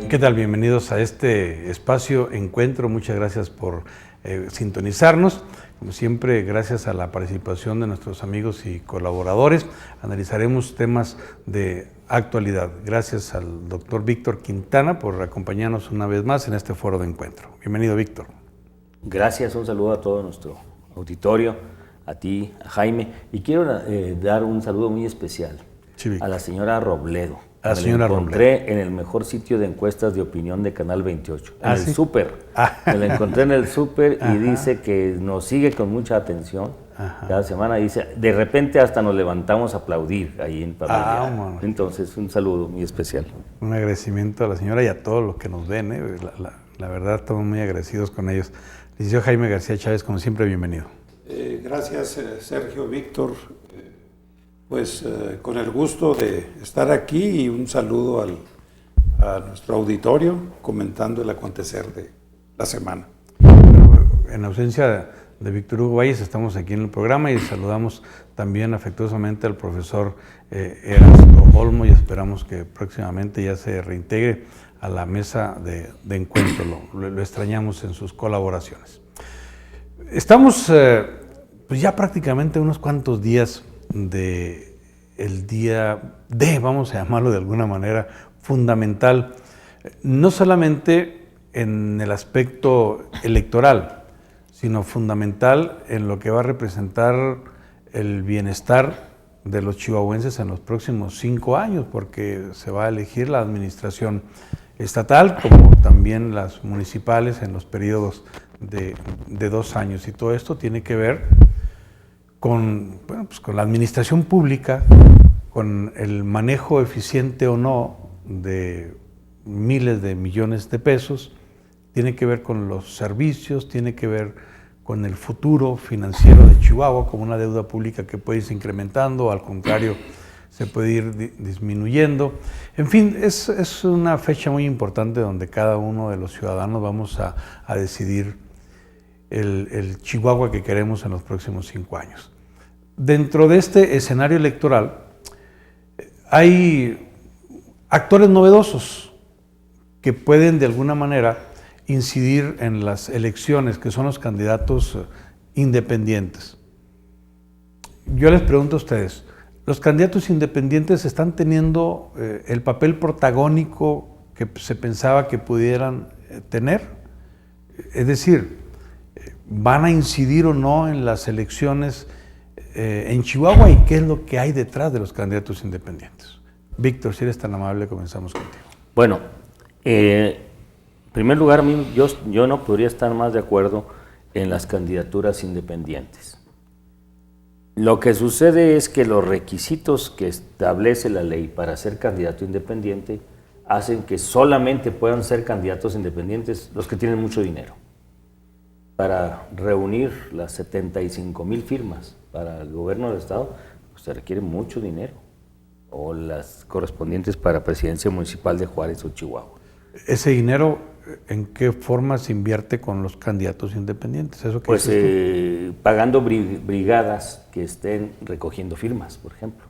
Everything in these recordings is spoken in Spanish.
¿Qué tal? Bienvenidos a este espacio Encuentro. Muchas gracias por sintonizarnos. Como siempre, gracias a la participación de nuestros amigos y colaboradores, analizaremos temas de actualidad. Gracias al doctor Víctor Quintana por acompañarnos una vez más en este foro de encuentro. Bienvenido, Víctor. Gracias, un saludo a todo nuestro auditorio, a ti, a Jaime. Y quiero dar un saludo muy especial a la señora Robledo. La señora Robledo. Me la encontré en el mejor sitio de encuestas de opinión de Canal 28, en el súper. Me la encontré en el súper y dice que nos sigue con mucha atención. Cada semana dice, de repente hasta nos levantamos a aplaudir ahí en familia. Entonces, un saludo muy especial. Un agradecimiento a la señora y a todos los que nos ven. La verdad, estamos muy agradecidos con ellos. Licenciado Jaime García Chávez, como siempre, bienvenido. Gracias, Sergio, Víctor. Con el gusto de estar aquí y un saludo a nuestro auditorio comentando el acontecer de la semana. En ausencia de Víctor Hugo Valles, estamos aquí en el programa y saludamos también afectuosamente al profesor Erasto Olmo y esperamos que próximamente ya se reintegre a la mesa de encuentro. Lo extrañamos en sus colaboraciones. Estamos pues ya prácticamente unos cuantos días de el día D, vamos a llamarlo de alguna manera, fundamental, no solamente en el aspecto electoral, sino fundamental en lo que va a representar el bienestar de los chihuahuenses en los próximos 5 años, porque se va a elegir la administración estatal como también las municipales en los periodos de 2 años, y todo esto tiene que ver con la administración pública, con el manejo eficiente o no de miles de millones de pesos, tiene que ver con los servicios, tiene que ver con el futuro financiero de Chihuahua, como una deuda pública que puede irse incrementando, o al contrario, se puede ir disminuyendo. En fin, es una fecha muy importante donde cada uno de los ciudadanos vamos a decidir el Chihuahua que queremos en los próximos 5 años. Dentro de este escenario electoral hay actores novedosos que pueden de alguna manera incidir en las elecciones, que son los candidatos independientes. Yo les pregunto a ustedes, ¿los candidatos independientes están teniendo el papel protagónico que se pensaba que pudieran tener? Es decir, ¿van a incidir o no en las elecciones en Chihuahua y qué es lo que hay detrás de los candidatos independientes? Víctor, si eres tan amable, comenzamos contigo. Bueno, en primer lugar, yo no podría estar más de acuerdo en las candidaturas independientes. Lo que sucede es que los requisitos que establece la ley para ser candidato independiente hacen que solamente puedan ser candidatos independientes los que tienen mucho dinero. Para reunir las 75,000 firmas para el gobierno del estado, pues se requiere mucho dinero, o las correspondientes para presidencia municipal de Juárez o Chihuahua. ¿Ese dinero en qué forma se invierte con los candidatos independientes? ¿Eso qué pues pagando brigadas que estén recogiendo firmas, por ejemplo,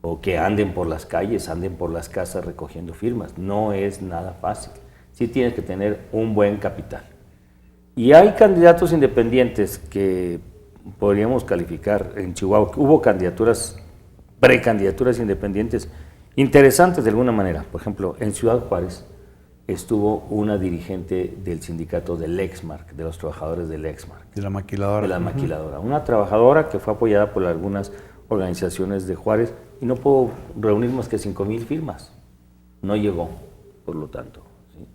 o que anden por las calles, anden por las casas recogiendo firmas. No es nada fácil. Sí tienes que tener un buen capital. Y hay candidatos independientes que podríamos calificar en Chihuahua. Hubo precandidaturas independientes interesantes de alguna manera. Por ejemplo, en Ciudad Juárez estuvo una dirigente del sindicato del Lexmark, de los trabajadores del Lexmark. De la maquiladora. De la maquiladora. Una trabajadora que fue apoyada por algunas organizaciones de Juárez y no pudo reunir más que 5,000 firmas. No llegó, por lo tanto. ¿Sí?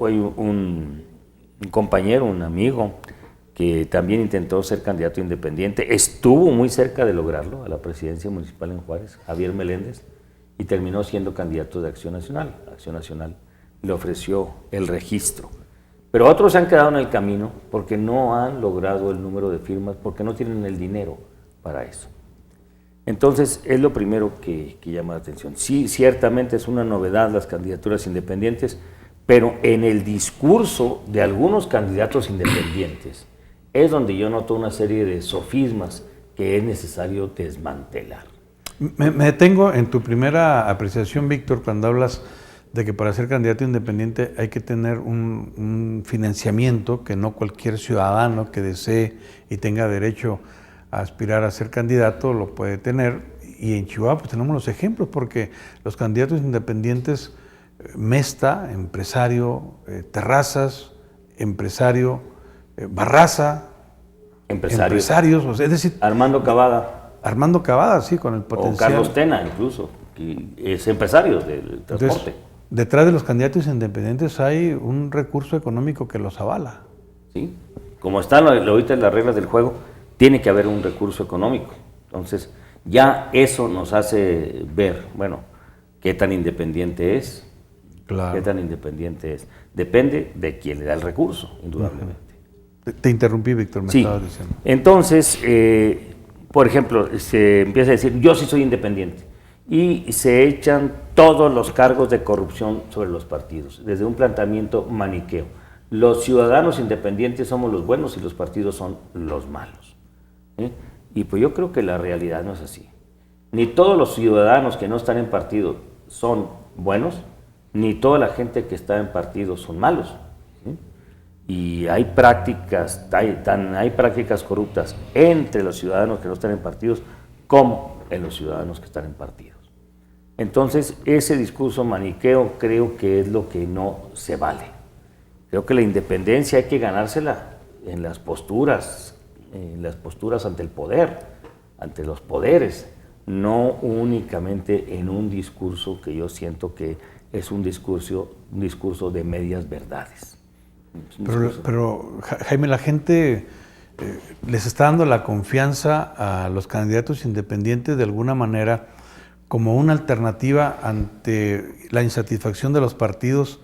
Hay un compañero, un amigo, que también intentó ser candidato independiente, estuvo muy cerca de lograrlo a la presidencia municipal en Juárez, Javier Meléndez, y terminó siendo candidato de Acción Nacional. Acción Nacional le ofreció el registro. Pero otros se han quedado en el camino porque no han logrado el número de firmas, porque no tienen el dinero para eso. Entonces, es lo primero que llama la atención. Sí, ciertamente es una novedad las candidaturas independientes, pero en el discurso de algunos candidatos independientes es donde yo noto una serie de sofismas que es necesario desmantelar. Me detengo en tu primera apreciación, Víctor, cuando hablas de que para ser candidato independiente hay que tener un financiamiento que no cualquier ciudadano que desee y tenga derecho a aspirar a ser candidato lo puede tener. Y en Chihuahua pues tenemos los ejemplos, porque los candidatos independientes, Mesta, empresario, Terrazas, empresario, Barraza, empresarios, o sea, es decir, Armando Cavada, sí, con el potencial. O Carlos Tena, incluso, que es empresario del transporte. Entonces, detrás de los candidatos independientes hay un recurso económico que los avala. ¿Sí? Como están ahorita las reglas del juego, tiene que haber un recurso económico. Entonces, ya eso nos hace ver, bueno, qué tan independiente es. Claro. ¿Qué tan independiente es? Depende de quién le da el recurso, indudablemente. Te interrumpí, Víctor, me estabas diciendo. Entonces, por ejemplo, se empieza a decir, yo sí soy independiente, y se echan todos los cargos de corrupción sobre los partidos, desde un planteamiento maniqueo. Los ciudadanos independientes somos los buenos y los partidos son los malos. Y pues yo creo que la realidad no es así. Ni todos los ciudadanos que no están en partido son buenos, ni toda la gente que está en partido son malos. Y hay prácticas corruptas entre los ciudadanos que no están en partidos como en los ciudadanos que están en partidos. Entonces, ese discurso maniqueo creo que es lo que no se vale. Creo que la independencia hay que ganársela en las posturas ante el poder, ante los poderes, no únicamente en un discurso que yo siento que es un discurso de medias verdades. Pero Jaime, la gente les está dando la confianza a los candidatos independientes de alguna manera como una alternativa ante la insatisfacción de los partidos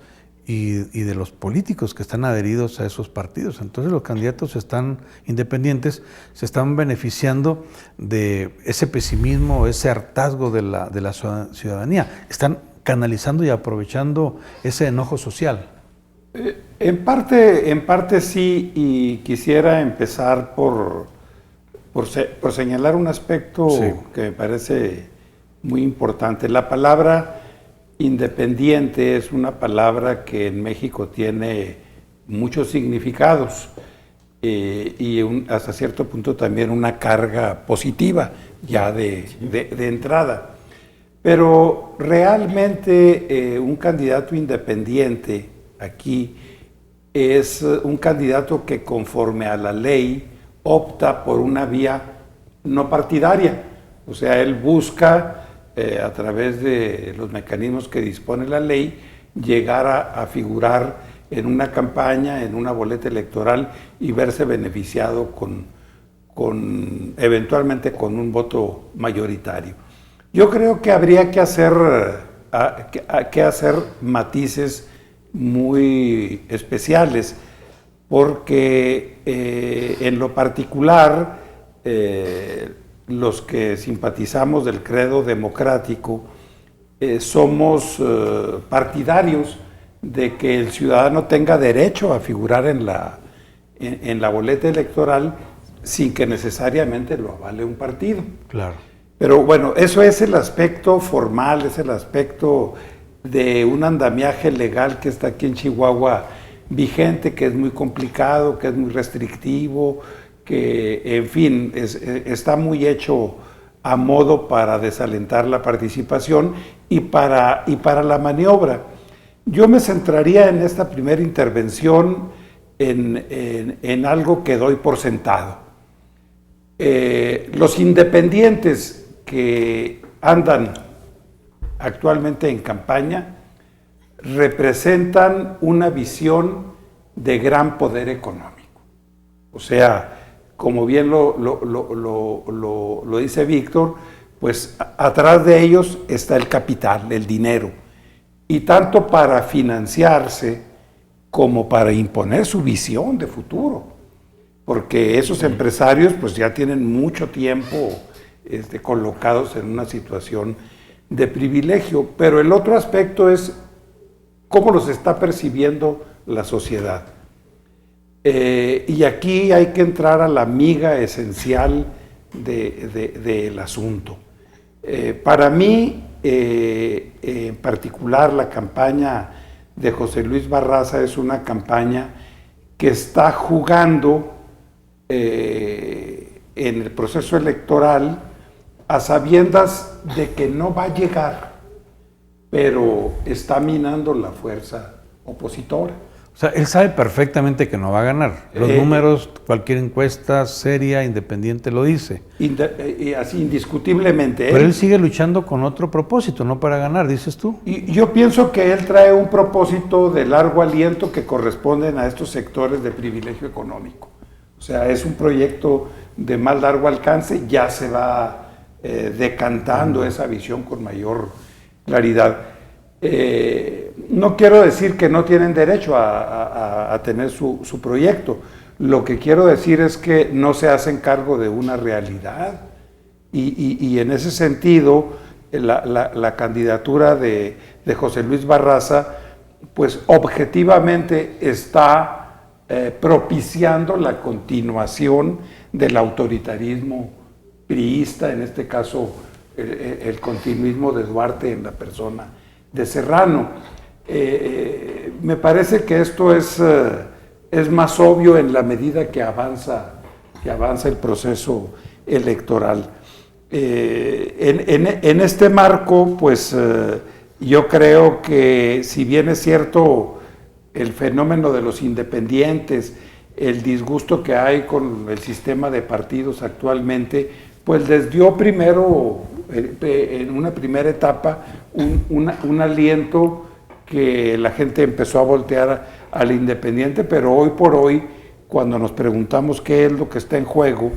y de los políticos que están adheridos a esos partidos. Entonces los candidatos independientes se están beneficiando de ese pesimismo, ese hartazgo de la ciudadanía. Están canalizando y aprovechando ese enojo social. En parte sí, y quisiera empezar por señalar un aspecto que me parece muy importante. La palabra independiente es una palabra que en México tiene muchos significados y hasta cierto punto también una carga positiva ya de entrada. Pero realmente un candidato independiente aquí es un candidato que conforme a la ley opta por una vía no partidaria. O sea, él busca a través de los mecanismos que dispone la ley llegar a figurar en una campaña, en una boleta electoral y verse beneficiado eventualmente con un voto mayoritario. Yo creo que habría que hacer matices muy especiales, porque en lo particular los que simpatizamos del credo democrático somos partidarios de que el ciudadano tenga derecho a figurar en la boleta electoral sin que necesariamente lo avale un partido. Claro. Pero bueno, eso es el aspecto formal, es el aspecto de un andamiaje legal que está aquí en Chihuahua vigente, que es muy complicado, que es muy restrictivo, que en fin, está muy hecho a modo para desalentar la participación y para la maniobra. Yo me centraría en esta primera intervención en algo que doy por sentado. Los independientes que andan actualmente en campaña representan una visión de gran poder económico. O sea, como bien lo dice Víctor, pues atrás de ellos está el capital, el dinero, y tanto para financiarse como para imponer su visión de futuro, porque esos empresarios pues ya tienen mucho tiempo colocados en una situación de privilegio, pero el otro aspecto es cómo los está percibiendo la sociedad. Y aquí hay que entrar a la miga esencial del asunto. Para mí, en particular la campaña de José Luis Barraza es una campaña que está jugando en el proceso electoral a sabiendas de que no va a llegar, pero está minando la fuerza opositora. O sea, él sabe perfectamente que no va a ganar. Los números, cualquier encuesta seria, independiente lo dice. Así indiscutiblemente. Pero él sigue luchando con otro propósito, no para ganar, dices tú. Y yo pienso que él trae un propósito de largo aliento que corresponden a estos sectores de privilegio económico. O sea, es un proyecto de más largo alcance, ya se va decantando esa visión con mayor claridad. No quiero decir que no tienen derecho a tener su proyecto. Lo que quiero decir es que no se hacen cargo de una realidad y en ese sentido la candidatura de José Luis Barraza pues objetivamente está propiciando la continuación del autoritarismo priista, en este caso el continuismo de Duarte en la persona de Serrano. Me parece que esto es más obvio en la medida que avanza el proceso electoral. En este marco, pues yo creo que si bien es cierto el fenómeno de los independientes, el disgusto que hay con el sistema de partidos actualmente, pues les dio primero, en una primera etapa, un aliento que la gente empezó a voltear al independiente, pero hoy por hoy, cuando nos preguntamos qué es lo que está en juego,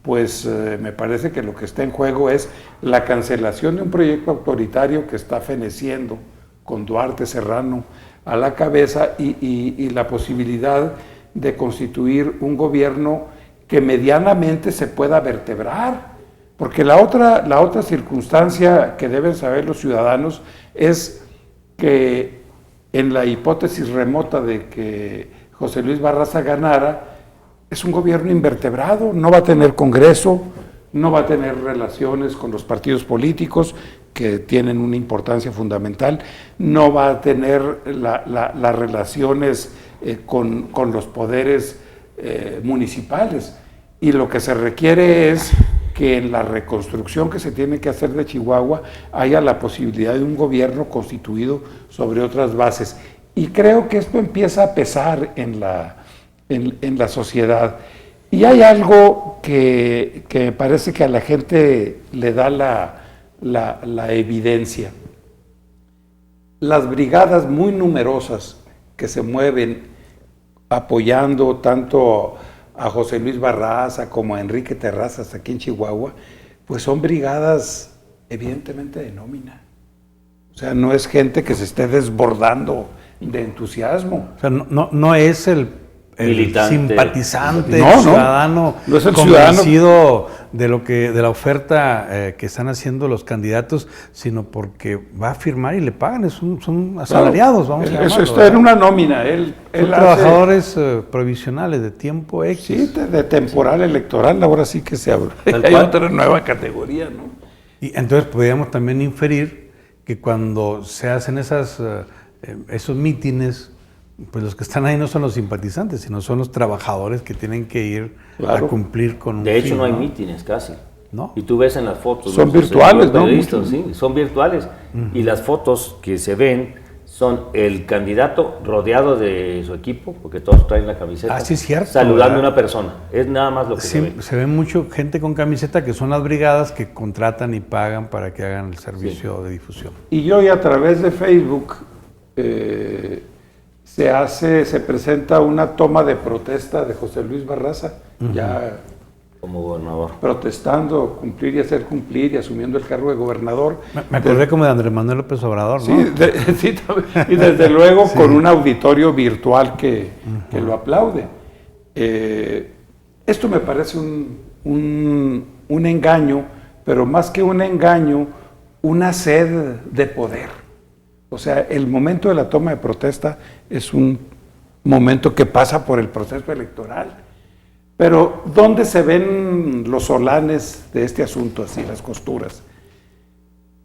pues me parece que lo que está en juego es la cancelación de un proyecto autoritario que está feneciendo con Duarte, Serrano a la cabeza y la posibilidad de constituir un gobierno que medianamente se pueda vertebrar. Porque la otra circunstancia que deben saber los ciudadanos es que en la hipótesis remota de que José Luis Barraza ganara, es un gobierno invertebrado, no va a tener Congreso, no va a tener relaciones con los partidos políticos que tienen una importancia fundamental, no va a tener las relaciones con los poderes municipales. Y lo que se requiere es que en la reconstrucción que se tiene que hacer de Chihuahua haya la posibilidad de un gobierno constituido sobre otras bases. Y creo que esto empieza a pesar en la sociedad. Y hay algo que me parece que a la gente le da la evidencia. Las brigadas muy numerosas que se mueven apoyando tanto a José Luis Barraza como a Enrique Terrazas aquí en Chihuahua, pues son brigadas evidentemente de nómina. O sea, no es gente que se esté desbordando de entusiasmo. O sea, no es el simpatizante, no, ciudadano no es el convencido de la oferta que están haciendo los candidatos, sino porque va a firmar y le pagan, son asalariados, vamos a llamarlo. Eso está en una nómina. Él trabajadores provisionales de tiempo X. Sí, de temporal electoral, ahora sí que se abre. Hay otra nueva categoría, ¿no? Y entonces podríamos también inferir que cuando se hacen esos mítines, pues los que están ahí no son los simpatizantes, sino son los trabajadores que tienen que ir a cumplir con un fin. De hecho, no hay ¿no? mítines casi. ¿No? Y tú ves en las fotos. Son virtuales, ¿no? Sí, son virtuales. Y las fotos que se ven son el candidato rodeado de su equipo, porque todos traen la camiseta. Ah, sí, es cierto. Saludando a una persona. Es nada más lo que se ve. Se ve mucho gente con camiseta que son las brigadas que contratan y pagan para que hagan el servicio de difusión. Y yo a través de Facebook se presenta una toma de protesta de José Luis Barraza, ya como gobernador, protestando cumplir y hacer cumplir y asumiendo el cargo de gobernador. Me acordé como de Andrés Manuel López Obrador, ¿no? Sí, y desde luego con un auditorio virtual que lo aplaude. Esto me parece un engaño, pero más que un engaño, una sed de poder. O sea, el momento de la toma de protesta es un momento que pasa por el proceso electoral. Pero ¿dónde se ven los solanes de este asunto, así, las costuras?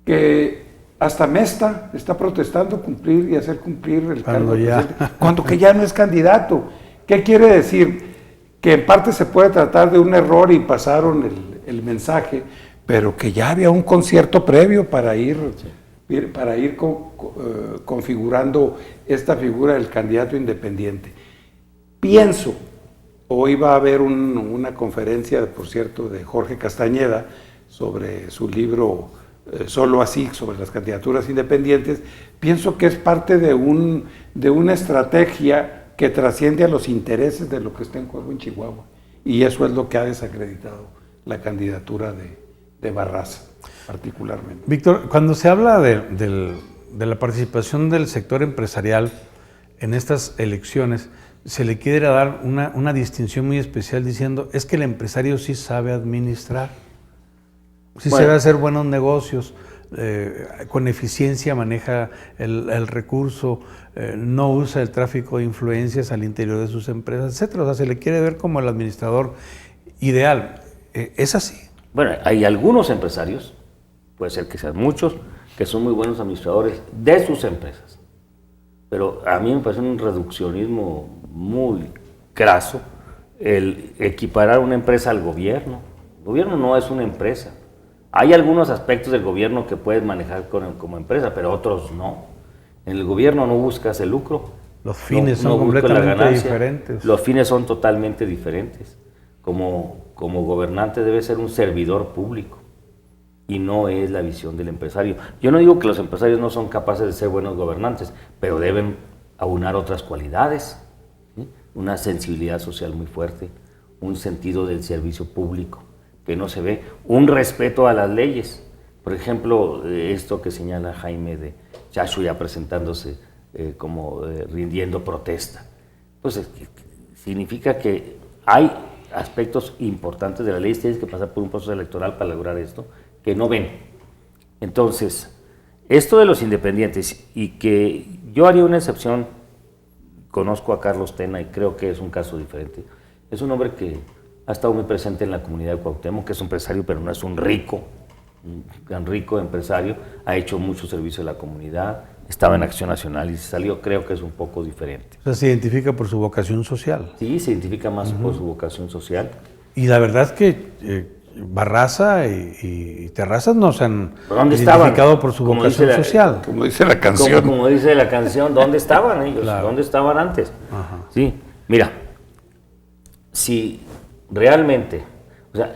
Que hasta Mesta está protestando cumplir y hacer cumplir el cargo de presidente, cuando que ya no es candidato. ¿Qué quiere decir? Que en parte se puede tratar de un error y pasaron el mensaje, pero que ya había un concierto previo para ir configurando esta figura del candidato independiente. Pienso, hoy va a haber una conferencia, por cierto, de Jorge Castañeda sobre su libro Solo Así, sobre las candidaturas independientes. Pienso que es parte de una estrategia que trasciende a los intereses de lo que está en juego en Chihuahua. Y eso es lo que ha desacreditado la candidatura de Barraza, particularmente. Víctor, cuando se habla de la participación del sector empresarial en estas elecciones, se le quiere dar una distinción muy especial diciendo, es que el empresario sí sabe administrar, sí sabe hacer buenos negocios, con eficiencia maneja el recurso, no usa el tráfico de influencias al interior de sus empresas, etc. O sea, se le quiere ver como el administrador ideal. ¿Es así? Bueno, hay algunos empresarios, puede ser que sean muchos, que son muy buenos administradores de sus empresas. Pero a mí me parece un reduccionismo muy craso el equiparar una empresa al gobierno. El gobierno no es una empresa. Hay algunos aspectos del gobierno que puedes manejar como empresa, pero otros no. En el gobierno no buscas el lucro. Los fines son completamente diferentes. Los fines son totalmente diferentes. Como gobernante debe ser un servidor público y no es la visión del empresario. Yo no digo que los empresarios no son capaces de ser buenos gobernantes, pero deben aunar otras cualidades, ¿sí? Una sensibilidad social muy fuerte, un sentido del servicio público que no se ve, un respeto a las leyes. Por ejemplo, esto que señala Jaime de Chacho ya presentándose rindiendo protesta. Pues significa que hay aspectos importantes de la ley, tienes que pasar por un proceso electoral para lograr esto, que no ven. Entonces, esto de los independientes, y que yo haría una excepción, conozco a Carlos Tena y creo que es un caso diferente, es un hombre que ha estado muy presente en la comunidad de Cuauhtémoc, que es un empresario, pero no es un gran rico empresario, ha hecho mucho servicio a la comunidad, estaba en Acción Nacional y se salió, creo que es un poco diferente. O sea, se identifica por su vocación social. Sí, se identifica más por su vocación social. Y la verdad es que Barraza y Terrazas no se han identificado por su vocación social. Como dice la canción. Como dice la canción, ¿dónde estaban ellos? Claro. ¿Dónde estaban antes? Ajá. Sí, mira, si realmente, o sea,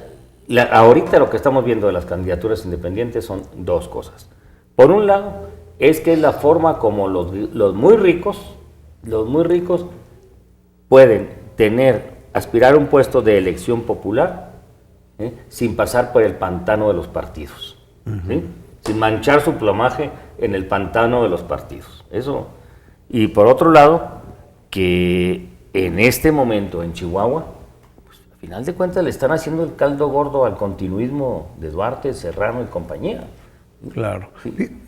ahorita lo que estamos viendo de las candidaturas independientes son dos cosas. Por un lado, es que es la forma como los muy ricos pueden aspirar a un puesto de elección popular, sin pasar por el pantano de los partidos, ¿sí? Sin manchar su plomaje en el pantano de los partidos. Eso. Y por otro lado, que en este momento en Chihuahua, pues, a final de cuentas le están haciendo el caldo gordo al continuismo de Duarte, Serrano y compañía. Claro.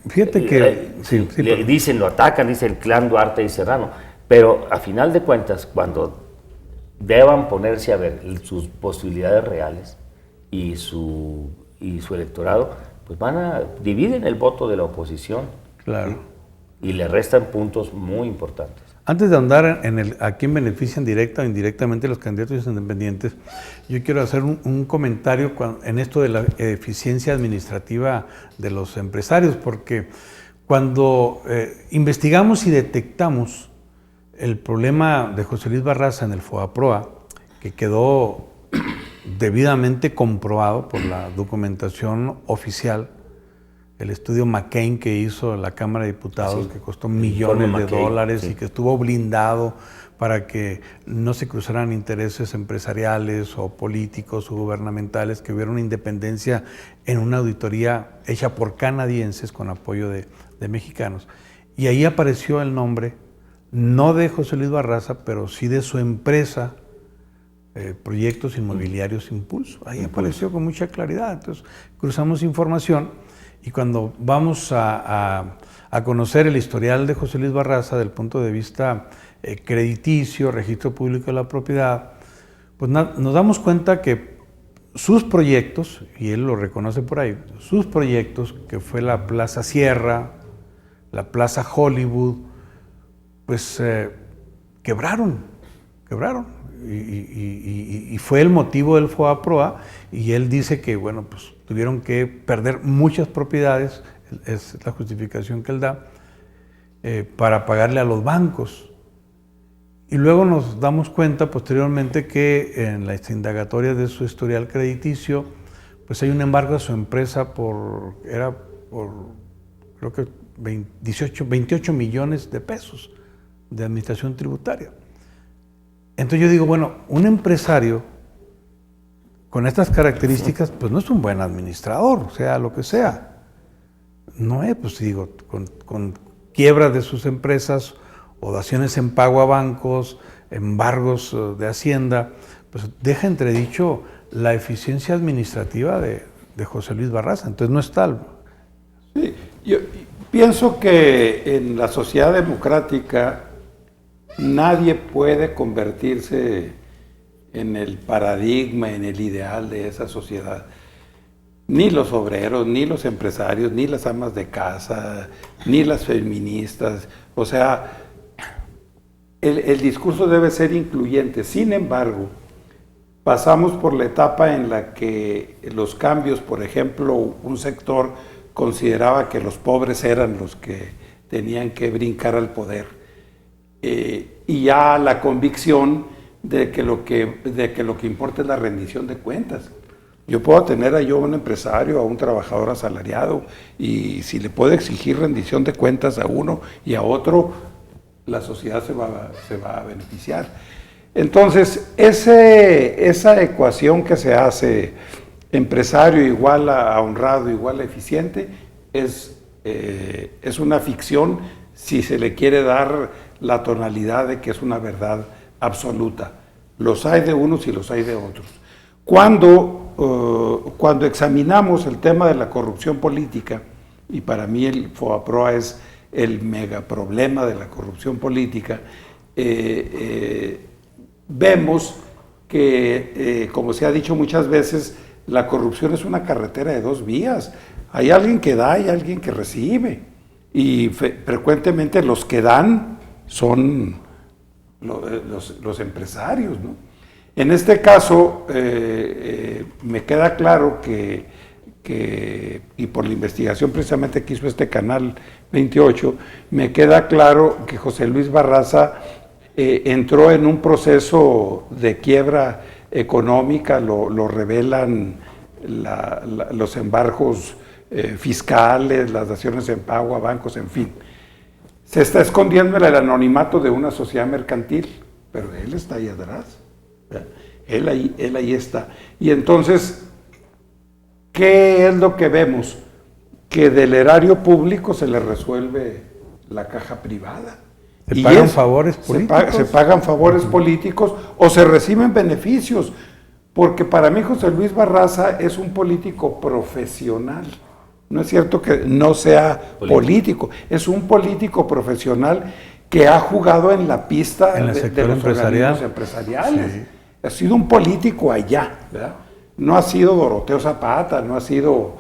Fíjate que dicen, lo atacan, dicen el clan Duarte y Serrano, pero a final de cuentas, cuando deban ponerse a ver sus posibilidades reales y su electorado, pues dividen el voto de la oposición. Claro. ¿Sí? Y le restan puntos muy importantes. Antes de andar a quién benefician directa o indirectamente los candidatos independientes, yo quiero hacer un comentario en esto de la eficiencia administrativa de los empresarios, porque cuando investigamos y detectamos el problema de José Luis Barraza en el FOAPROA, que quedó debidamente comprobado por la documentación oficial, el estudio McCain que hizo la Cámara de Diputados, que costó millones de dólares y que estuvo blindado para que no se cruzaran intereses empresariales o políticos o gubernamentales, que hubiera una independencia en una auditoría hecha por canadienses con apoyo de mexicanos. Y ahí apareció el nombre, no de José Luis Barraza, pero sí de su empresa, Proyectos Inmobiliarios Impulso. Ahí apareció con mucha claridad. Entonces cruzamos información y cuando vamos a conocer el historial de José Luis Barraza del punto de vista crediticio, registro público de la propiedad, pues nos damos cuenta que sus proyectos, y él lo reconoce por ahí, sus proyectos, que fue la Plaza Sierra, la Plaza Hollywood, pues quebraron. Y fue el motivo del FOBAPROA, y él dice que, bueno, pues tuvieron que perder muchas propiedades, es la justificación que él da, para pagarle a los bancos. Y luego nos damos cuenta posteriormente que en la indagatoria de su historial crediticio, pues hay un embargo a su empresa por creo que 28 millones de pesos de administración tributaria. Entonces yo digo, bueno, un empresario con estas características, pues no es un buen administrador, sea lo que sea. No es, pues digo, con quiebras de sus empresas, o daciones en pago a bancos, embargos de Hacienda, pues deja entredicho la eficiencia administrativa de José Luis Barraza. Entonces no es tal. Sí, yo pienso que en la sociedad democrática nadie puede convertirse en el paradigma, en el ideal de esa sociedad. Ni los obreros, ni los empresarios, ni las amas de casa, ni las feministas. O sea, el discurso debe ser incluyente. Sin embargo, pasamos por la etapa en la que los cambios, por ejemplo, un sector consideraba que los pobres eran los que tenían que brincar al poder. Y ya la convicción de que lo que importa es la rendición de cuentas. Yo puedo tener a un empresario, a un trabajador asalariado, y si le puedo exigir rendición de cuentas a uno y a otro, la sociedad se va a beneficiar. Entonces, esa ecuación que se hace, empresario igual a honrado, igual a eficiente, es una ficción si se le quiere dar la tonalidad de que es una verdad absoluta. Los hay de unos y los hay de otros. Cuando examinamos el tema de la corrupción política, y para mí el FOBAPROA es el megaproblema de la corrupción política, vemos que, como se ha dicho muchas veces, la corrupción es una carretera de dos vías. Hay alguien que da y alguien que recibe. Y frecuentemente los que dan son los empresarios, ¿no? En este caso, me queda claro que, y por la investigación precisamente que hizo este Canal 28, me queda claro que José Luis Barraza entró en un proceso de quiebra económica, lo revelan los embargos fiscales, las daciones en pago a bancos, en fin. Se está escondiendo en el anonimato de una sociedad mercantil, pero él está ahí atrás. Él ahí está. Y entonces, ¿qué es lo que vemos? Que del erario público se le resuelve la caja privada. ¿Se pagan favores políticos? Se pagan favores políticos o se reciben beneficios. Porque para mí José Luis Barraza es un político profesional. No es cierto que no sea político. Es un político profesional que ha jugado en la pista de los organismos empresariales. Sí. Ha sido un político allá, ¿verdad? No ha sido Doroteo Zapata, no ha sido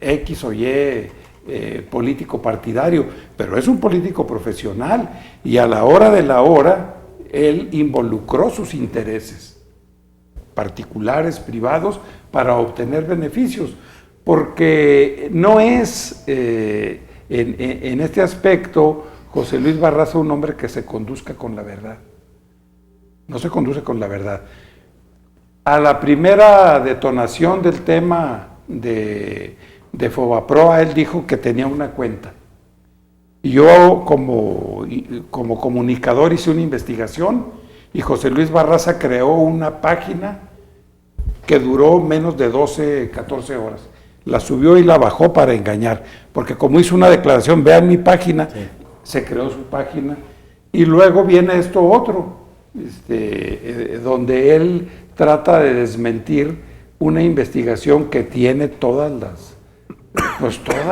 X o Y político partidario, pero es un político profesional y a la hora de la hora él involucró sus intereses particulares, privados, para obtener beneficios, porque no es en este aspecto José Luis Barraza un hombre que se conduzca con la verdad. No se conduce con la verdad. A la primera detonación del tema de FOBAPROA, él dijo que tenía una cuenta. Y yo como comunicador hice una investigación y José Luis Barraza creó una página que duró menos de 12, 14 horas. La subió y la bajó para engañar, porque como hizo una declaración, vean mi página, sí, se creó su página. Y luego viene esto otro, donde él trata de desmentir una investigación que tiene toda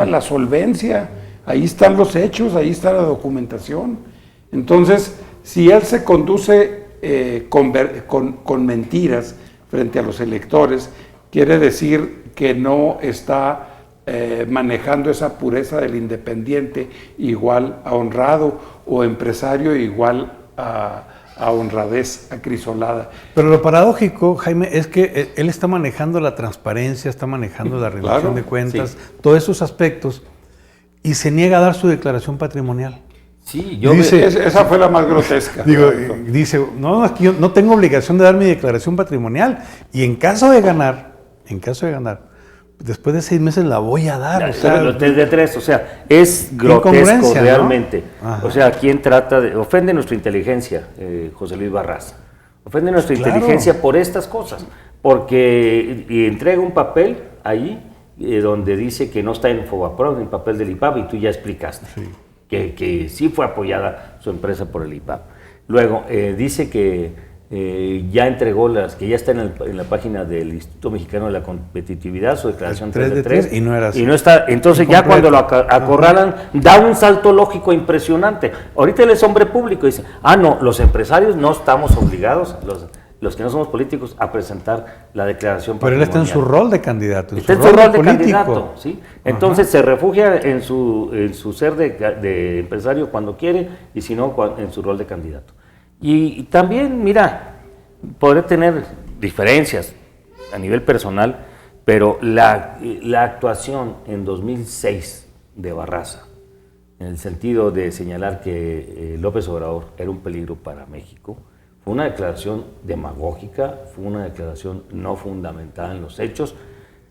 la solvencia. Ahí están los hechos, ahí está la documentación. Entonces, si él se conduce con mentiras, frente a los electores, quiere decir que no está manejando esa pureza del independiente igual a honrado o empresario igual a honradez acrisolada. Pero lo paradójico, Jaime, es que él está manejando la transparencia, está manejando la rendición de cuentas, sí, todos esos aspectos, y se niega a dar su declaración patrimonial. Sí, esa fue la más grotesca. Dice, no, aquí yo no tengo obligación de dar mi declaración patrimonial, y en caso de ganar, después de 6 meses la voy a dar. Desde 3, o sea, es grotesco realmente. ¿No? O sea, ¿quién trata de...? Ofende nuestra inteligencia, José Luis Barraza. Ofende nuestra inteligencia por estas cosas, porque entrega un papel ahí donde dice que no está en Fobaproa, en el papel del IPAB, y tú ya explicaste que sí fue apoyada su empresa por el IPAB. Luego, dice que ya entregó que ya está en la página del Instituto Mexicano de la Competitividad, su declaración 3 de 3, y no era así. Y no está, entonces ya cuando lo acorralan, da un salto lógico impresionante. Ahorita él es hombre público y dice, no, los empresarios no estamos obligados, los que no somos políticos, a presentar la declaración patrimonial. Pero él está en su rol de candidato. Está en su rol de candidato, ¿sí? Entonces se refugia en su ser de empresario cuando quiere, y si no, en su rol de candidato. Y también, mira, podré tener diferencias a nivel personal, pero la actuación en 2006 de Barraza, en el sentido de señalar que López Obrador era un peligro para México, fue una declaración demagógica, fue una declaración no fundamentada en los hechos,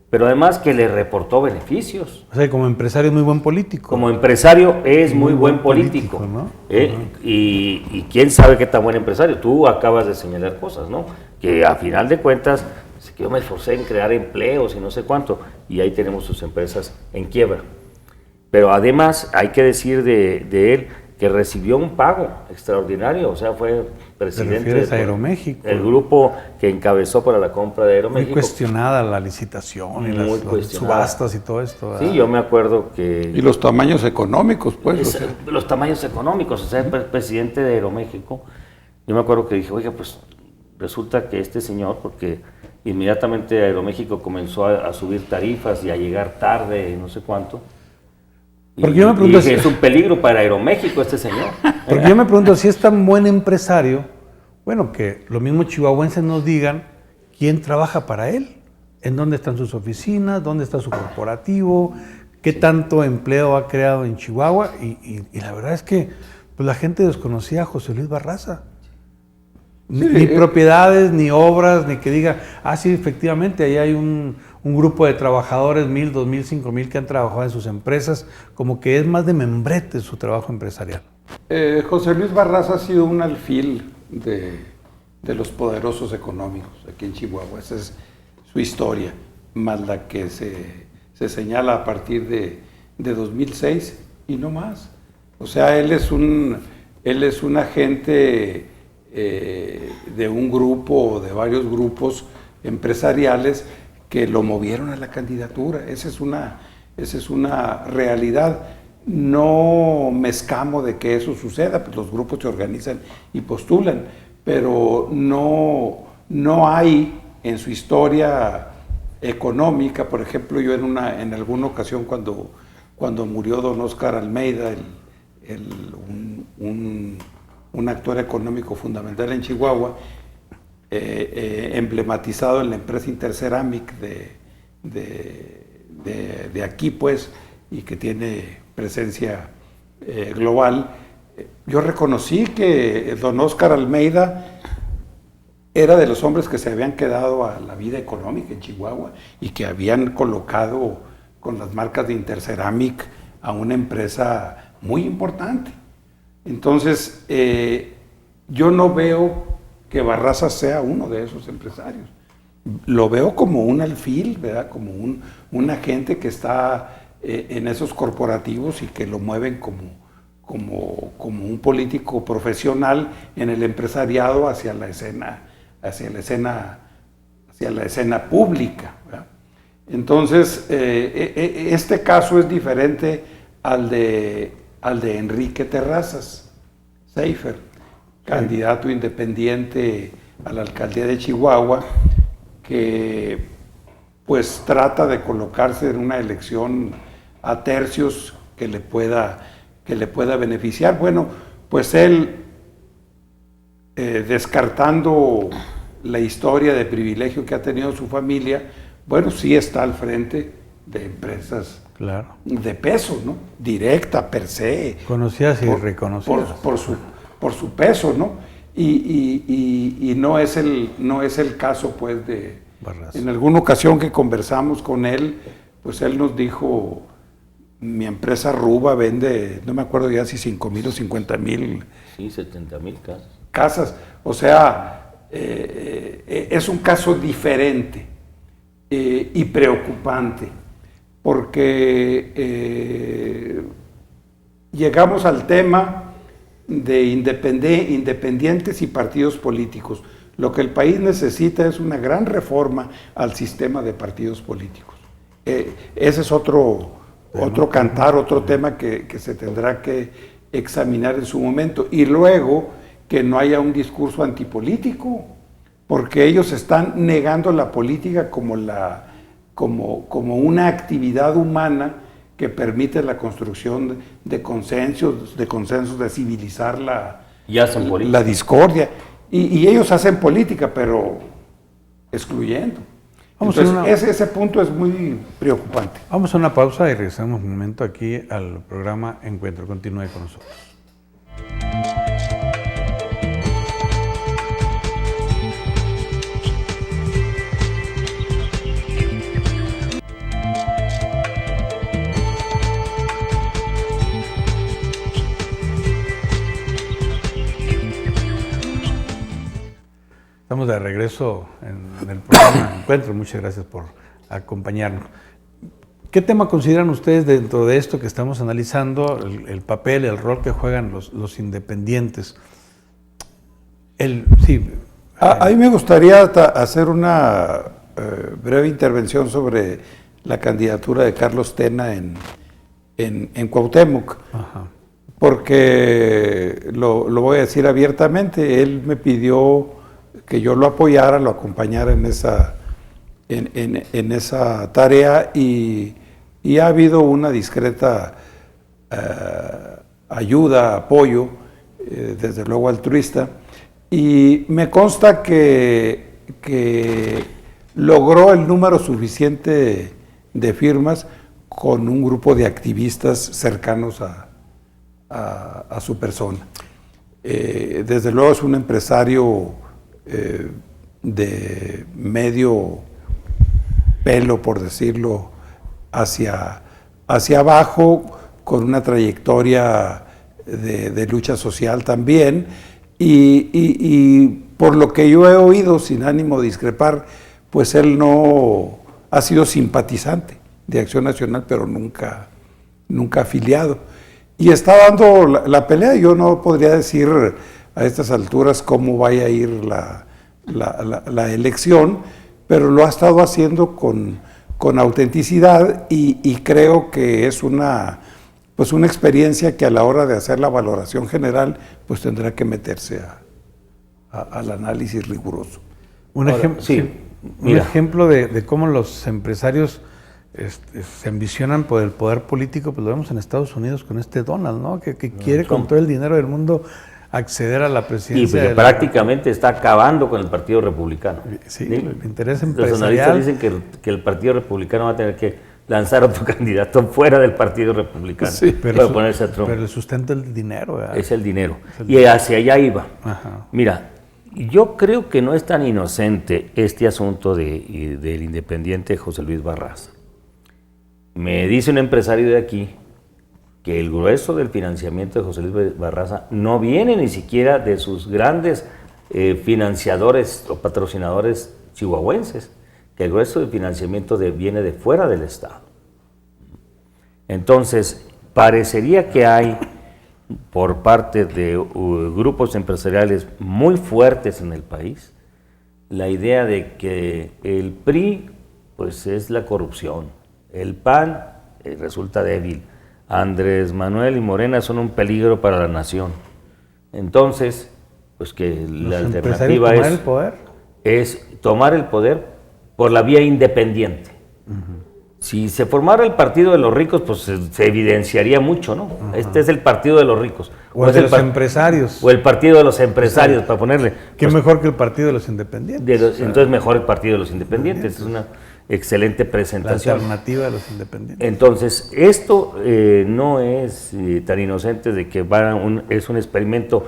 pero además que le reportó beneficios. O sea, como empresario es muy buen político. Como empresario es muy buen político, ¿no? Y quién sabe qué tan buen empresario. Tú acabas de señalar cosas, ¿no? Que a final de cuentas, que yo me esforcé en crear empleos y no sé cuánto, y ahí tenemos sus empresas en quiebra. Pero además hay que decir de él que recibió un pago extraordinario, o sea, fue presidente de Aeroméxico, el grupo que encabezó para la compra de Aeroméxico. Muy cuestionada la licitación y las subastas y todo esto, ¿verdad? Sí, yo me acuerdo que... Y los tamaños económicos, pues. Los tamaños económicos, o sea, el presidente de Aeroméxico, yo me acuerdo que dije, oiga, pues resulta que este señor, porque inmediatamente Aeroméxico comenzó a subir tarifas y a llegar tarde y no sé cuánto. Porque yo me pregunto si es un peligro para Aeroméxico este señor. Porque yo me pregunto si es tan buen empresario, bueno, que los mismos chihuahuenses nos digan quién trabaja para él, en dónde están sus oficinas, dónde está su corporativo, qué tanto empleo ha creado en Chihuahua, y la verdad es que pues, la gente desconocía a José Luis Barraza. Ni propiedades, ni obras, ni que diga, sí, efectivamente, ahí hay un grupo de trabajadores, 1,000, 2,000, 5,000 que han trabajado en sus empresas, como que es más de membrete su trabajo empresarial. José Luis Barraza ha sido un alfil de los poderosos económicos aquí en Chihuahua. Esa es su historia, más la que se señala a partir de 2006 y no más. O sea, él es un agente de un grupo o de varios grupos empresariales que lo movieron a la candidatura. Esa es una realidad. No me escamo de que eso suceda, pues los grupos se organizan y postulan, pero no hay en su historia económica, por ejemplo, yo en alguna ocasión cuando murió don Óscar Almeida, un actor económico fundamental en Chihuahua, emblematizado en la empresa Interceramic de aquí, pues, y que tiene presencia global. Yo reconocí que don Óscar Almeida era de los hombres que se habían quedado a la vida económica en Chihuahua y que habían colocado con las marcas de Interceramic a una empresa muy importante. Entonces, yo no veo que Barraza sea uno de esos empresarios. Lo veo como un alfil, ¿verdad? Como un agente que está en esos corporativos y que lo mueven como un político profesional en el empresariado hacia la escena pública, ¿verdad? Entonces, este caso es diferente al de Enrique Terrazas Seifer, candidato independiente a la alcaldía de Chihuahua, que pues trata de colocarse en una elección a tercios que le pueda beneficiar. Bueno, pues él, descartando la historia de privilegio que ha tenido su familia, bueno, sí está al frente de empresas de peso, ¿no? Directa, per se. Conocidas y reconocidas. Por su peso, ¿no? Y no es el caso, pues, de Barraza. En alguna ocasión que conversamos con él, pues él nos dijo, mi empresa Ruba vende, no me acuerdo ya si 5,000 o 50,000. Sí, 70,000 casas. O sea, es un caso diferente y preocupante, porque llegamos al tema de independientes y partidos políticos. Lo que el país necesita es una gran reforma al sistema de partidos políticos. Ese es otro cantar, otro tema que se tendrá que examinar en su momento. Y luego que no haya un discurso antipolítico, porque ellos están negando la política como una actividad humana que permite la construcción de consensos, de civilizar la discordia. Y ellos hacen política, pero excluyendo. Entonces, ese punto es muy preocupante. Vamos a una pausa y regresamos un momento aquí al programa Encuentro. Continúe con nosotros. Estamos de regreso en el programa Encuentro. Muchas gracias por acompañarnos. ¿Qué tema consideran ustedes dentro de esto que estamos analizando, el papel, el rol que juegan los independientes? A mí me gustaría hacer una breve intervención sobre la candidatura de Carlos Tena en Cuauhtémoc. Ajá. Porque lo voy a decir abiertamente, él me pidió que yo lo apoyara, lo acompañara en esa tarea y ha habido una discreta ayuda, apoyo, desde luego altruista, y me consta que logró el número suficiente de firmas con un grupo de activistas cercanos a su persona. Desde luego es un empresario de medio pelo, por decirlo, hacia abajo, con una trayectoria de lucha social también, y por lo que yo he oído, sin ánimo de discrepar, pues él no ha sido simpatizante de Acción Nacional, pero nunca afiliado. Y está dando la pelea. Yo no podría decir a estas alturas cómo vaya a ir la elección, pero lo ha estado haciendo con autenticidad y creo que es una experiencia que a la hora de hacer la valoración general pues tendrá que meterse al análisis riguroso. Un ejemplo de cómo los empresarios se ambicionan por el poder político, pues lo vemos en Estados Unidos con Donald, ¿no? Que quiere con todo el dinero del mundo acceder a la presidencia. Y prácticamente está acabando con el Partido Republicano. Sí, el interés empresarial. Los analistas dicen que el Partido Republicano va a tener que lanzar otro candidato fuera del Partido Republicano para ponerse a Trump. Pero el sustento del dinero, ¿verdad? Es el dinero. Y hacia allá iba. Ajá. Mira, yo creo que no es tan inocente este asunto del independiente José Luis Barraza. Me dice un empresario de aquí que el grueso del financiamiento de José Luis Barraza no viene ni siquiera de sus grandes financiadores o patrocinadores chihuahuenses, que el grueso del financiamiento viene de fuera del Estado. Entonces, parecería que hay, por parte de grupos empresariales muy fuertes en el país, la idea de que el PRI pues es la corrupción, el PAN resulta débil, Andrés Manuel y Morena son un peligro para la nación. Entonces, pues que la alternativa es tomar el poder por la vía independiente. Si se formara el partido de los ricos, pues se evidenciaría mucho, ¿no? Este es el partido de los ricos. O el de los empresarios. O el partido de los empresarios, para ponerle. ¿Qué mejor que el partido de los independientes? Entonces mejor el partido de los independientes. Es una excelente presentación. La alternativa de los independientes. Entonces, esto no es tan inocente de que es un experimento.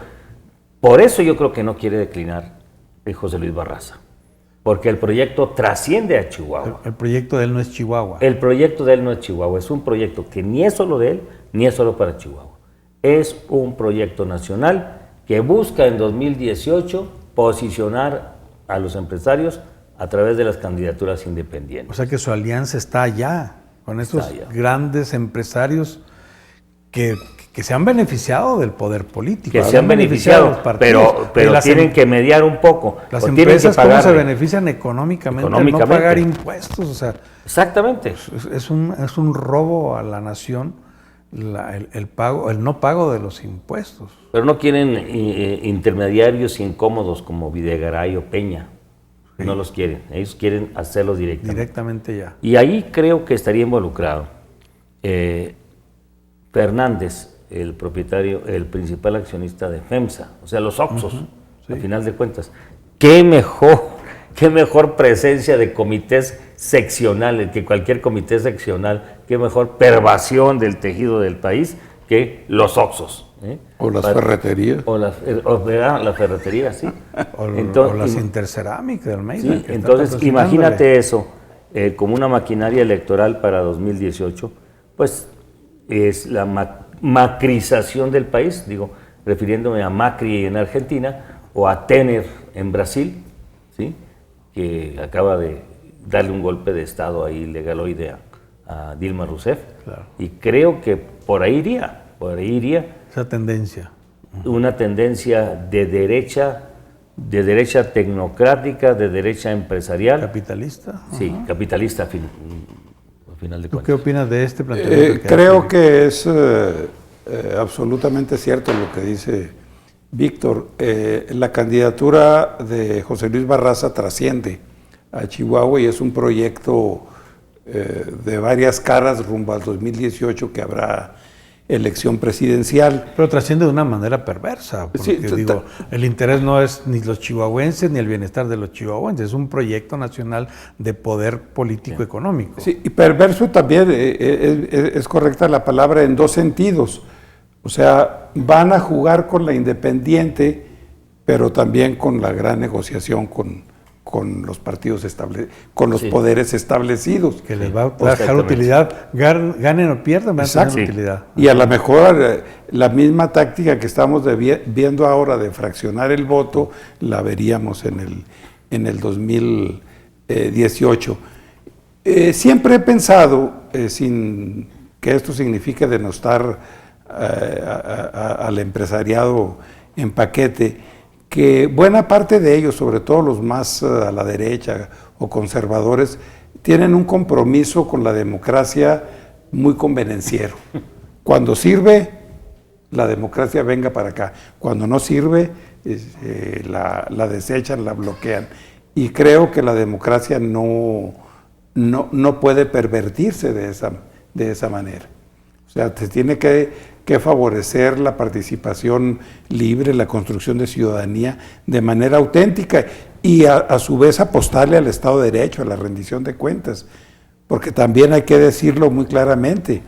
Por eso yo creo que no quiere declinar José Luis Barraza. Porque el proyecto trasciende a Chihuahua. El proyecto de él no es Chihuahua. El proyecto de él no es Chihuahua, es un proyecto que ni es solo de él, ni es solo para Chihuahua. Es un proyecto nacional que busca en 2018 posicionar a los empresarios a través de las candidaturas independientes. O sea que su alianza está allá, con estos grandes empresarios que se han beneficiado del poder político. Que se han beneficiado, pero tienen que mediar un poco. Las empresas, ¿cómo se benefician económicamente al no pagar impuestos? O sea, exactamente. Es un robo a la nación el no pago de los impuestos. Pero no quieren intermediarios incómodos como Videgaray o Peña. Sí. No los quieren. Ellos quieren hacerlo directamente ya. Y ahí creo que estaría involucrado Fernández, el propietario, el principal accionista de FEMSA, o sea, los Oxxos, al final de cuentas. Qué mejor presencia de comités seccionales, que cualquier comité seccional, qué mejor pervasión del tejido del país que los Oxxos. O las ferreterías. O las ferreterías, sí. o las Intercerámica de Almeida. Sí, entonces, imagínate eso como una maquinaria electoral para 2018, pues es la macrización del país, digo, refiriéndome a Macri en Argentina o a Temer en Brasil, ¿sí? Que acaba de darle un golpe de Estado ahí legaloide a Dilma Rousseff. Claro. Y creo que por ahí iría. Esa tendencia. Una tendencia de derecha tecnocrática, de derecha empresarial. ¿Capitalista? Sí, capitalista. ¿Tú qué opinas de este planteamiento? Creo que es absolutamente cierto lo que dice Víctor. La candidatura de José Luis Barraza trasciende a Chihuahua y es un proyecto de varias caras rumbo al 2018 que habrá elección presidencial. Pero trasciende de una manera perversa, porque sí, el interés no es ni los chihuahuenses ni el bienestar de los chihuahuenses, es un proyecto nacional de poder político económico. Sí, y perverso también es correcta la palabra en dos sentidos. O sea, van a jugar con la independiente, pero también con la gran negociación con los partidos con los poderes establecidos. Que les va a dejar utilidad, ganen o pierdan, van a tener utilidad. Y a lo mejor la misma táctica que estamos viendo ahora de fraccionar el voto, la veríamos en el 2018. Siempre he pensado, sin que esto signifique denostar al empresariado en paquete, que buena parte de ellos, sobre todo los más a la derecha o conservadores, tienen un compromiso con la democracia muy convenenciero. Cuando sirve, la democracia venga para acá. Cuando no sirve, la desechan, la bloquean. Y creo que la democracia no puede pervertirse de esa manera. O sea, se tiene que favorecer la participación libre, la construcción de ciudadanía de manera auténtica y a su vez apostarle al Estado de Derecho, a la rendición de cuentas, porque también hay que decirlo muy claramente,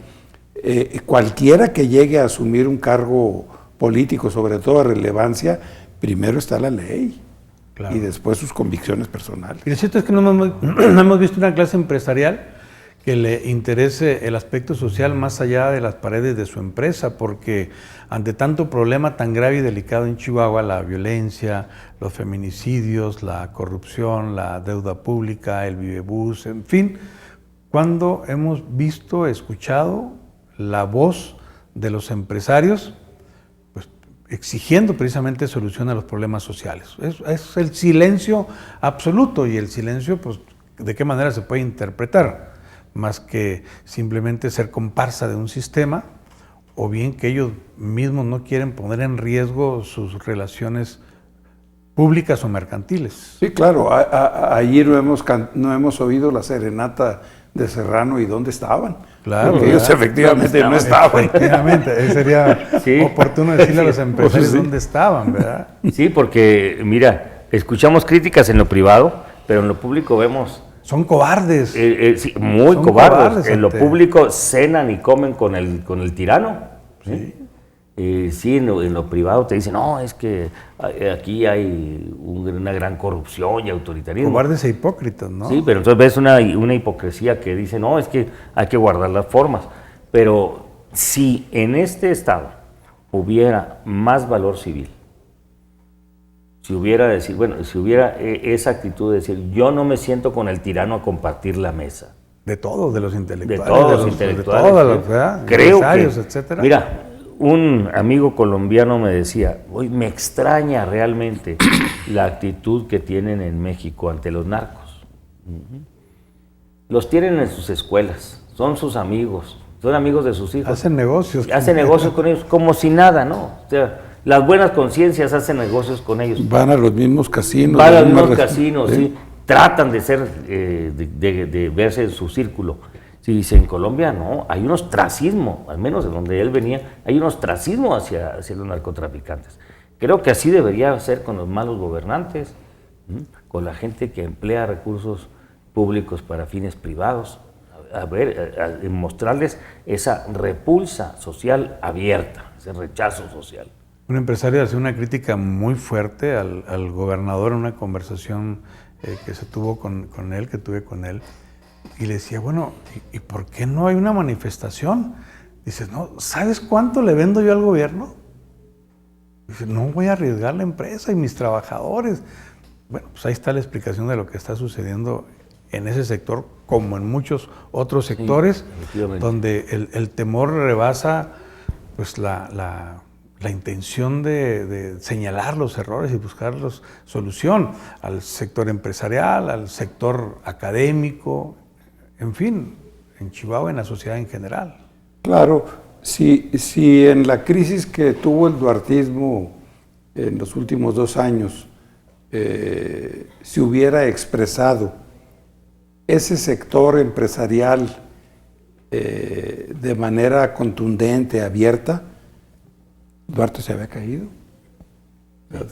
cualquiera que llegue a asumir un cargo político, sobre todo de relevancia, primero está la ley. Claro. Y después sus convicciones personales. Y lo cierto es que no hemos visto una clase empresarial que le interese el aspecto social más allá de las paredes de su empresa, porque ante tanto problema tan grave y delicado en Chihuahua, la violencia, los feminicidios, la corrupción, la deuda pública, el vivebús, en fin, ¿cuándo hemos visto, escuchado la voz de los empresarios pues, exigiendo precisamente solución a los problemas sociales? Es el silencio absoluto, y el silencio, pues, ¿de qué manera se puede interpretar? Más que simplemente ser comparsa de un sistema, o bien que ellos mismos no quieren poner en riesgo sus relaciones públicas o mercantiles. Sí, claro, allí no hemos oído la serenata de Serrano y dónde estaban. Claro, porque ellos efectivamente no estaban. Efectivamente, sería Sí. oportuno decirle a los empresarios Sí. dónde estaban, ¿verdad? Sí, porque, mira, escuchamos críticas en lo privado, pero en lo público vemos... Son cobardes. sí, muy Son cobardes. cobardes En lo ante- público cenan y comen con el tirano. Sí, sí, en lo privado te dicen, no, es que aquí hay una gran corrupción y autoritarismo. Cobardes e hipócritas, ¿no? Sí, pero entonces ves una hipocresía que dice, no, es que hay que guardar las formas. Pero si en este estado hubiera más valor civil, si hubiera esa actitud de decir, yo no me siento con el tirano a compartir la mesa. De todos, de los De intelectuales. todos los intelectuales. De todas ¿sí? las, ¿verdad? Creo Empresarios, que, etcétera. mira, un amigo colombiano me decía, hoy me extraña realmente la actitud que tienen en México ante los narcos. Los tienen en sus escuelas, son sus amigos, son amigos de sus hijos. Hacen negocios. Hacen negocios con ellos como si nada, ¿no? O sea, las buenas conciencias hacen negocios con ellos. Van a los mismos casinos. Van a las los mismas mismos res- casinos, ¿sí? ¿sí? Tratan de ser, de verse en su círculo. Si dice en Colombia, no, hay un ostracismo, al menos de donde él venía, hay un ostracismo hacia los narcotraficantes. Creo que así debería ser con los malos gobernantes, ¿m? Con la gente que emplea recursos públicos para fines privados, mostrarles esa repulsa social abierta, ese rechazo social. Un empresario hace una crítica muy fuerte al gobernador en una conversación que se tuvo con él, que tuve con él, y le decía, bueno, ¿y por qué no hay una manifestación? Dice, no, ¿sabes cuánto le vendo yo al gobierno? Dice, no voy a arriesgar la empresa y mis trabajadores. Bueno, pues ahí está la explicación de lo que está sucediendo en ese sector, como en muchos otros sectores, efectivamente. donde el temor rebasa pues la intención de señalar los errores y buscarlos solución al sector empresarial, al sector académico, en fin, en Chihuahua, en la sociedad en general. Claro, si en la crisis que tuvo el duartismo en los últimos 2 años se hubiera expresado ese sector empresarial de manera contundente, abierta, Duarte se había caído.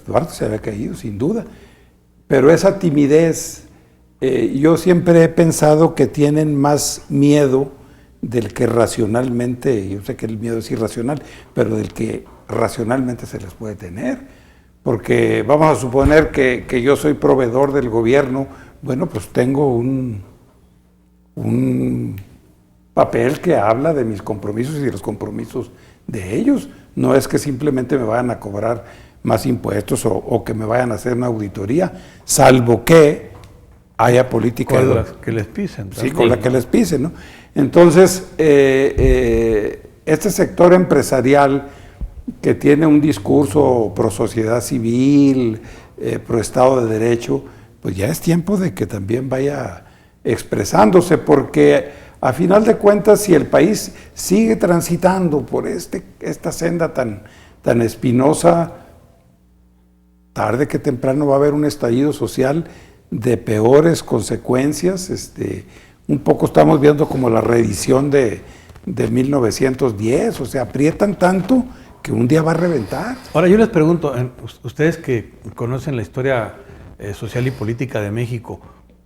Duarte se había caído, sin duda. Pero esa timidez, yo siempre he pensado que tienen más miedo del que racionalmente, yo sé que el miedo es irracional, pero del que racionalmente se les puede tener. Porque vamos a suponer que yo soy proveedor del gobierno, bueno, pues tengo un papel que habla de mis compromisos y de los compromisos de ellos. No es que simplemente me vayan a cobrar más impuestos o que me vayan a hacer una auditoría, salvo que haya política Con las que les pisen. Sí, con la que les pisen, ¿no? Entonces, este sector empresarial que tiene un discurso pro sociedad civil, pro Estado de Derecho, pues ya es tiempo de que también vaya expresándose, porque a final de cuentas, si el país sigue transitando por esta senda tan espinosa, tarde que temprano va a haber un estallido social de peores consecuencias. Un poco estamos viendo como la reedición de 1910, o sea, aprietan tanto que un día va a reventar. Ahora yo les pregunto, ustedes que conocen la historia social y política de México,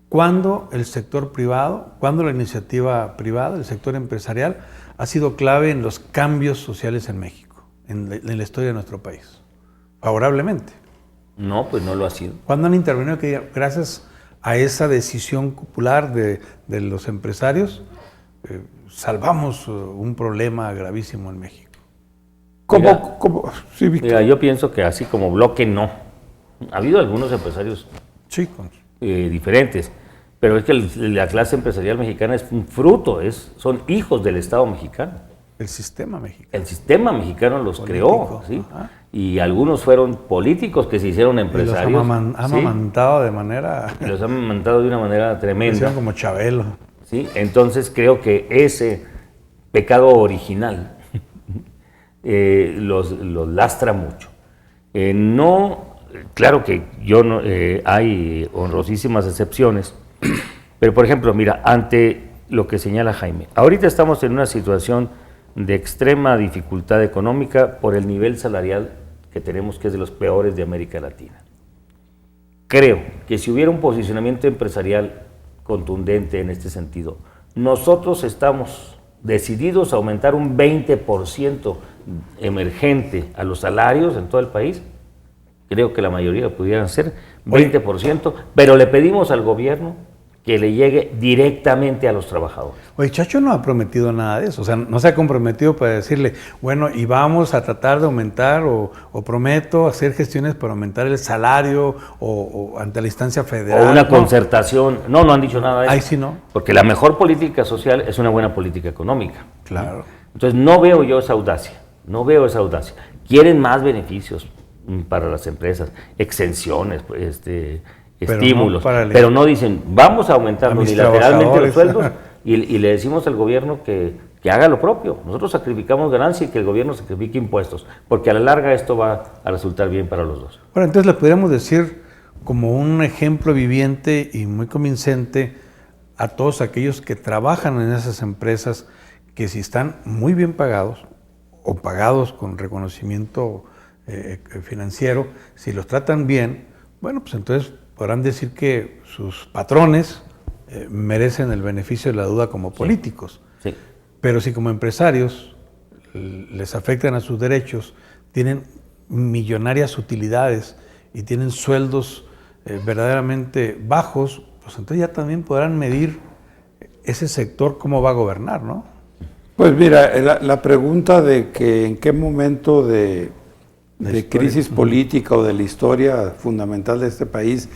¿cuándo el sector privado, cuándo la iniciativa privada, el sector empresarial, ha sido clave en los cambios sociales en México, en la historia de nuestro país? Favorablemente. No, pues no lo ha sido. ¿Cuándo han intervenido que gracias a esa decisión popular de los empresarios salvamos un problema gravísimo en México? Sí, Mira, yo pienso que así como bloque no. Ha habido algunos empresarios Chicos. diferentes, pero es que la clase empresarial mexicana es un fruto, son hijos del Estado mexicano. El sistema mexicano. El sistema mexicano los Político, creó, ¿sí? ajá. Y algunos fueron políticos que se hicieron empresarios. Y los ha ¿sí? amamantado de manera... Y los han amamantado de una manera tremenda. Hicieron como Chabelo. ¿Sí? Entonces creo que ese pecado original los lastra mucho. No claro que hay honrosísimas excepciones, pero por ejemplo, mira, ante lo que señala Jaime, ahorita estamos en una situación de extrema dificultad económica por el nivel salarial que tenemos, que es de los peores de América Latina. Creo que si hubiera un posicionamiento empresarial contundente en este sentido, nosotros estamos decididos a aumentar un 20% emergente a los salarios en todo el país. Creo que la mayoría pudieran ser 20%, pero le pedimos al gobierno que le llegue directamente a los trabajadores. Oye, Chacho no ha prometido nada de eso, o sea, no se ha comprometido para decirle, bueno, y vamos a tratar de aumentar o prometo hacer gestiones para aumentar el salario o ante la instancia federal. O una concertación. No han dicho nada de eso. Ahí sí no. Porque la mejor política social es una buena política económica. Claro. Entonces no veo yo esa audacia, Quieren más beneficios para las empresas, exenciones, estímulos, pero no dicen, vamos a aumentar unilateralmente los sueldos y le decimos al gobierno que haga lo propio. Nosotros sacrificamos ganancia y que el gobierno sacrifique impuestos, porque a la larga esto va a resultar bien para los dos. Bueno, entonces le podríamos decir como un ejemplo viviente y muy convincente a todos aquellos que trabajan en esas empresas que si están muy bien pagados o pagados con reconocimiento financiero, si los tratan bien, bueno, pues entonces podrán decir que sus patrones merecen el beneficio de la duda como políticos. Sí. Pero si como empresarios les afectan a sus derechos, tienen millonarias utilidades y tienen sueldos verdaderamente bajos, pues entonces ya también podrán medir ese sector cómo va a gobernar, ¿no? Pues mira, la pregunta de que en qué momento de crisis política o de la historia fundamental de este país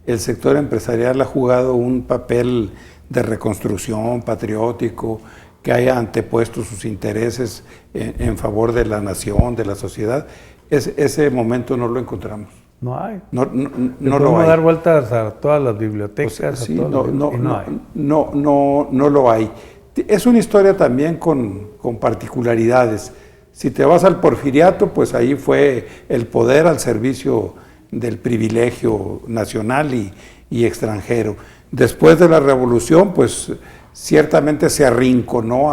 el sector empresarial ha jugado un papel de reconstrucción patriótico, que haya antepuesto sus intereses en favor de la nación, de la sociedad, ese momento no lo encontramos. No hay. No lo hay. Dar vueltas a todas las bibliotecas. Pues, sí, no lo hay. Es una historia también con particularidades. Si te vas al Porfiriato, pues ahí fue el poder al servicio del privilegio nacional y extranjero. Después de la Revolución, pues ciertamente se arrinconó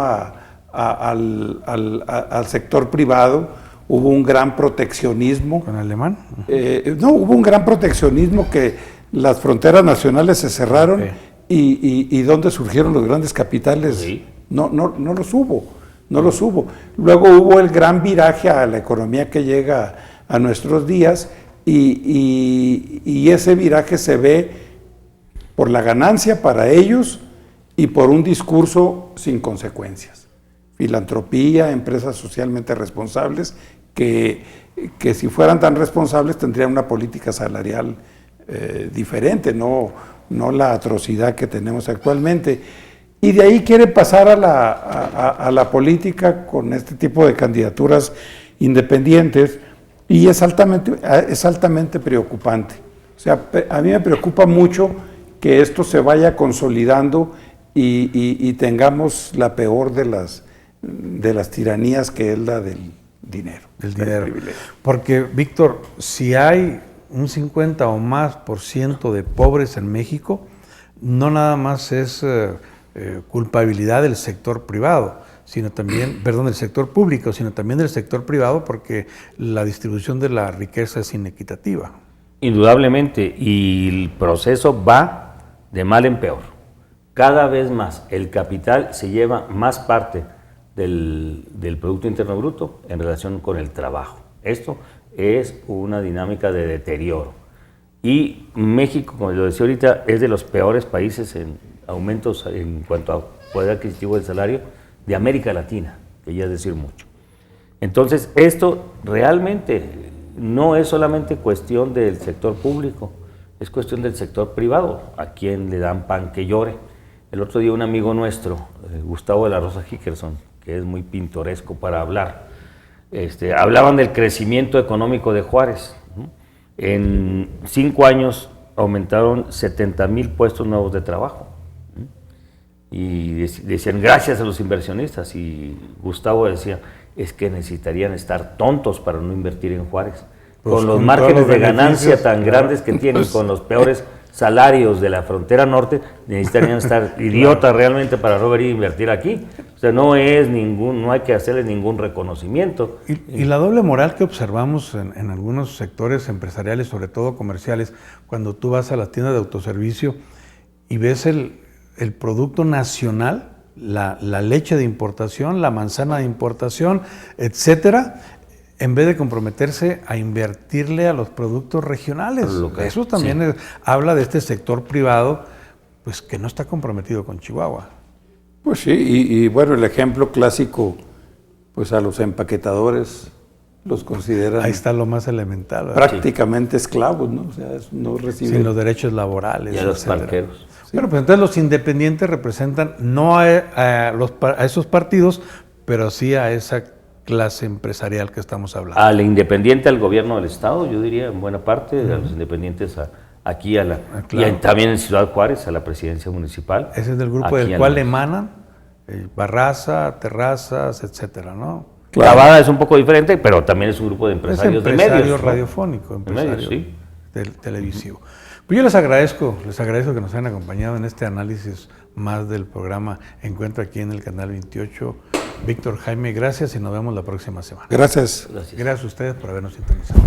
al sector privado, hubo un gran proteccionismo. ¿Con Alemán? Hubo un gran proteccionismo que las fronteras nacionales se cerraron. Okay. Y ¿dónde surgieron los grandes capitales? Sí. No los hubo. Luego hubo el gran viraje a la economía que llega a nuestros días y ese viraje se ve por la ganancia para ellos y por un discurso sin consecuencias. Filantropía, empresas socialmente responsables que si fueran tan responsables tendrían una política salarial diferente, no la atrocidad que tenemos actualmente. Y de ahí quiere pasar a la política con este tipo de candidaturas independientes y es altamente preocupante. O sea, a mí me preocupa mucho que esto se vaya consolidando y tengamos la peor de las tiranías, que es la del dinero. Del dinero. Porque, Víctor, si hay un 50 o más % de pobres en México, no nada más es culpabilidad del sector privado, sino también, del sector público, sino también del sector privado, porque la distribución de la riqueza es inequitativa. Indudablemente, y el proceso va de mal en peor. Cada vez más el capital se lleva más parte del Producto Interno Bruto en relación con el trabajo. Esto es una dinámica de deterioro. Y México, como lo decía ahorita, es de los peores países en aumentos en cuanto a poder adquisitivo del salario de América Latina, que ya es decir mucho. Entonces, esto realmente no es solamente cuestión del sector público, es cuestión del sector privado, a quien le dan pan que llore. El otro día un amigo nuestro, Gustavo de la Rosa Hickerson, que es muy pintoresco para hablar, hablaban del crecimiento económico de Juárez. En 5 años aumentaron 70,000 puestos nuevos de trabajo. Y decían, gracias a los inversionistas. Y Gustavo decía, es que necesitarían estar tontos para no invertir en Juárez. Pues, con los con márgenes todos los de ganancia beneficios, tan claro. grandes que tienen, con los peores salarios de la frontera norte, necesitarían estar idiotas realmente para no venir a invertir aquí. O sea, no hay que hacerles ningún reconocimiento. Y la doble moral que observamos en algunos sectores empresariales, sobre todo comerciales, cuando tú vas a las tiendas de autoservicio y ves el producto nacional, la leche de importación, la manzana de importación, etcétera, en vez de comprometerse a invertirle a los productos regionales. Eso también habla de este sector privado, pues que no está comprometido con Chihuahua. Pues sí, y bueno, el ejemplo clásico, pues a los empaquetadores los consideran Ahí está lo más elemental, ¿verdad? prácticamente esclavos, ¿no? O sea, no reciben... Sin los derechos laborales. Y a los etcétera. parqueros. Bueno, pues entonces los independientes representan no a esos partidos, pero sí a esa clase empresarial que estamos hablando. Al independiente, al gobierno del Estado, yo diría, en buena parte, a los independientes aquí claro. y también en Ciudad Juárez, a la presidencia municipal. Ese es del grupo Aquí del cual emanan Barraza, Terrazas, etcétera, ¿no? Claro. Lavada es un poco diferente, pero también es un grupo de Es empresarios de empresario medios, ¿no? radiofónico, De medios, empresario sí. televisivo. Pues yo les agradezco que nos hayan acompañado en este análisis más del programa Encuentro aquí en el Canal 28. Víctor, Jaime, gracias y nos vemos la próxima semana. Gracias. Gracias. Gracias a ustedes por habernos sintonizado.